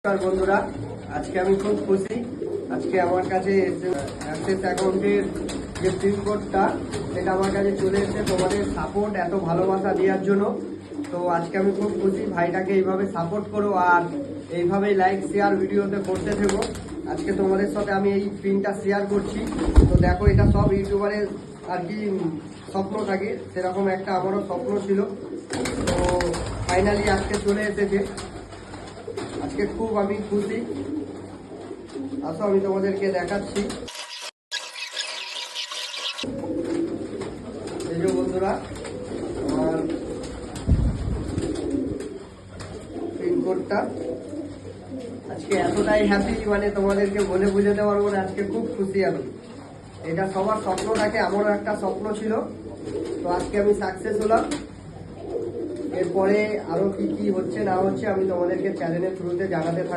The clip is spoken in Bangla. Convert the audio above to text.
নমস্কার বন্ধুরা, আজকে আমি খুব খুশি। আজকে আমার কাছে অ্যাক্সেস অ্যাকাউন্টের যে পিনকোডটা সেটা আমার কাছে চলে এসেছে তোমাদের সাপোর্ট এত ভালোবাসা দেওয়ার জন্য। তো আজকে আমি খুব খুশি, ভাইটাকে এইভাবে সাপোর্ট করো আর এইভাবেই লাইক শেয়ার ভিডিওতে করতে থেকো। আজকে তোমাদের সাথে আমি এই পিনটা শেয়ার করছি। তো দেখো, এটা সব ইউটিউবারের আর কি স্বপ্ন থাকে, সেরকম একটা আমারও স্বপ্ন ছিল। তো ফাইনালি আজকে চলে এসেছে। আজকে খুব আমি খুশি। আসো আমি তোমাদেরকে দেখাচ্ছি। এই যে বন্ধুরা, আমার পিনকোডটা আজকে এতটাই হ্যাপি, মানে তোমাদেরকে বলে বুঝাতে পারবো না। আজকে খুব খুশি আমি। এটা সবার স্বপ্ন থাকে, আমারও একটা স্বপ্ন ছিল। তো আজকে আমি সাকসেস হলাম। এরপরে আরো কি কি হচ্ছে না হচ্ছে আমি তোমাদেরকে চ্যানেলের থ্রুতে জানাতে থাকবো।